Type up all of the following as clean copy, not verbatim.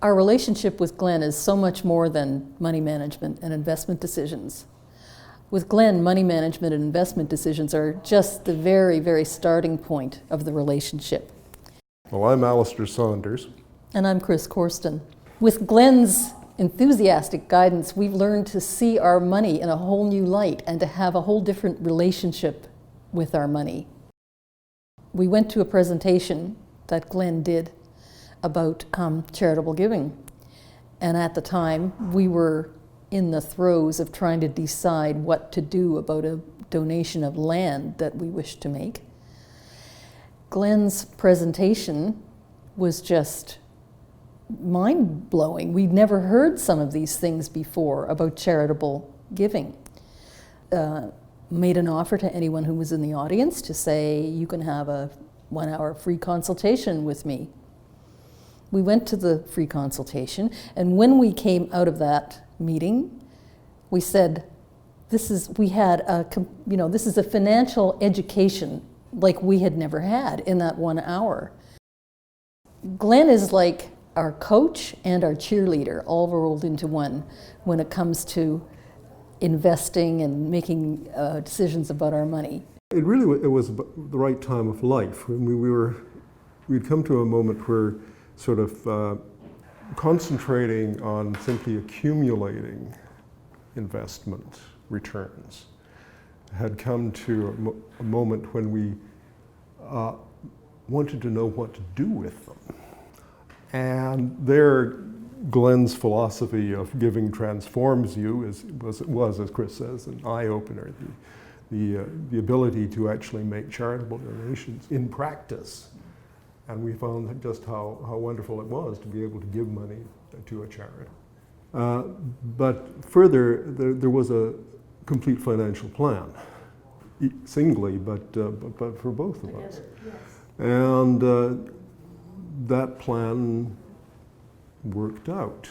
Our relationship with Glenn is so much more than money management and investment decisions. With Glenn, money management and investment decisions are just the very, very starting point of the relationship. Well, I'm Alistair Saunders. And I'm Chris Corsten. With Glenn's enthusiastic guidance, we've learned to see our money in a whole new light and to have a whole different relationship with our money. We went to a presentation that Glenn did about charitable giving. And at the time, we were in the throes of trying to decide what to do about a donation of land that we wished to make. Glenn's presentation was just mind-blowing. We'd never heard some of these things before about charitable giving. Made an offer to anyone who was in the audience to say, you can have a 1-hour free consultation with me. We went to the free consultation, and when we came out of that meeting, we said, this is a financial education like we had never had in that 1 hour. Glenn is like our coach and our cheerleader all rolled into one when it comes to investing and making decisions about our money. It was the right time of life. We'd come to a moment where sort of concentrating on simply accumulating investment returns had come to a moment when we wanted to know what to do with them. And there, Glenn's philosophy of giving transforms you was, as Chris says, an eye-opener. The ability to actually make charitable donations in practice. And we found just how wonderful it was to be able to give money to a charity. But further, there was a complete financial plan, singly, but for both of us. Yes. And that plan worked out.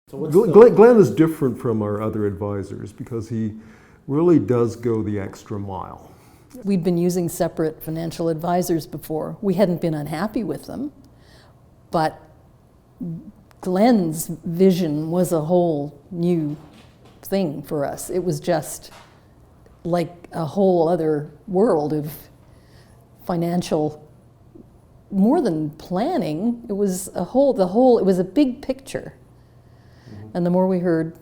So Glenn is different from our other advisors because he really does go the extra mile. We'd been using separate financial advisors before. We hadn't been unhappy with them, but Glenn's vision was a whole new thing for us. It was just like a whole other world of financial, more than planning. It was it was a big picture. Mm-hmm. And the more we heard,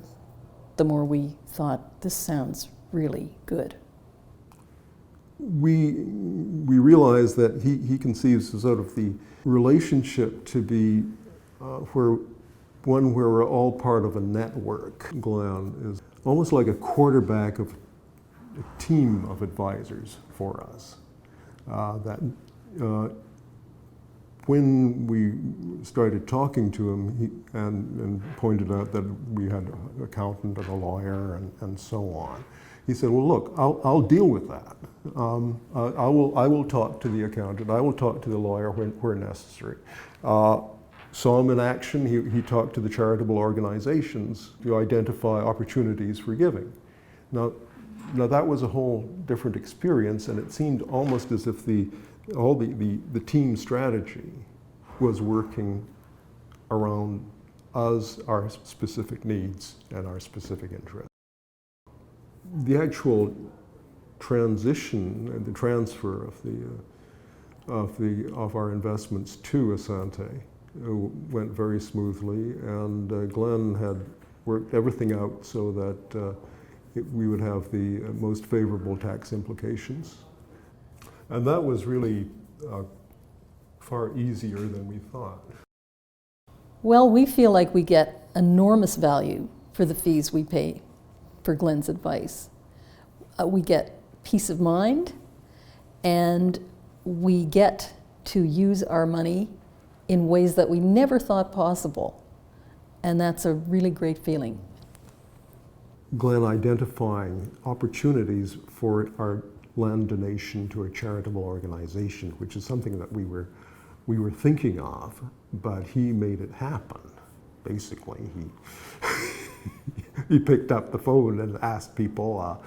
the more we thought, this sounds really good. We realize that he conceives sort of the relationship to be where we're all part of a network. Glenn is almost like a quarterback of a team of advisors for us. When we started talking to him and pointed out that we had an accountant and a lawyer and so on, he said, well, look, I'll deal with that. I will talk to the accountant. I will talk to the lawyer where necessary. Saw him in action. He talked to the charitable organizations to identify opportunities for giving. Now that was a whole different experience, and it seemed almost as if the team strategy was working around us, our specific needs, and our specific interests. The actual transition and the transfer of our investments to Assante went very smoothly, and Glenn had worked everything out so that we would have the most favorable tax implications. And that was really far easier than we thought. Well, we feel like we get enormous value for the fees we pay for Glenn's advice. We get peace of mind, and we get to use our money in ways that we never thought possible. And that's a really great feeling. Glenn identifying opportunities for our land donation to a charitable organization, which is something that we were thinking of, but he made it happen. Basically, he picked up the phone and asked people,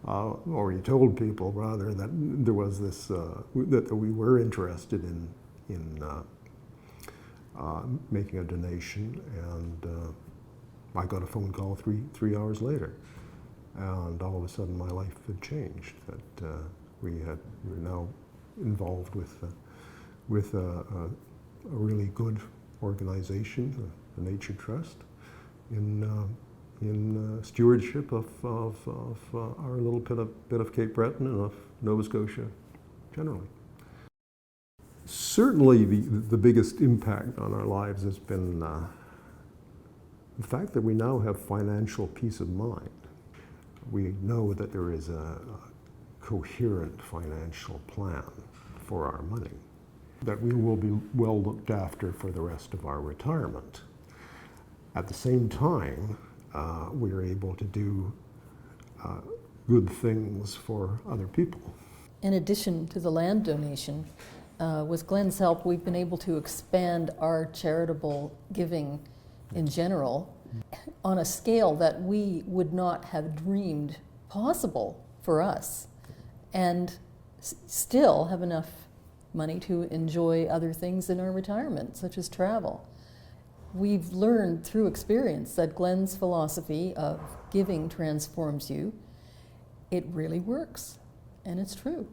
or he told people rather, that there was this that we were interested in making a donation, and I got a phone call three hours later, and all of a sudden my life had changed. That we were now involved with a really good organization, the Nature Trust, in stewardship of our little bit of Cape Breton and of Nova Scotia generally. Certainly the biggest impact on our lives has been the fact that we now have financial peace of mind. We know that there is a coherent financial plan for our money, that we will be well looked after for the rest of our retirement. At the same time, we are able to do good things for other people. In addition to the land donation, with Glenn's help, we've been able to expand our charitable giving in general on a scale that we would not have dreamed possible for us, and still have enough money to enjoy other things in our retirement, such as travel. We've learned through experience that Glenn's philosophy of giving transforms you. It really works, and it's true.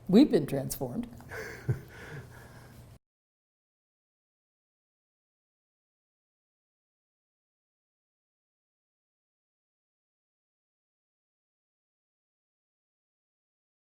We've been transformed.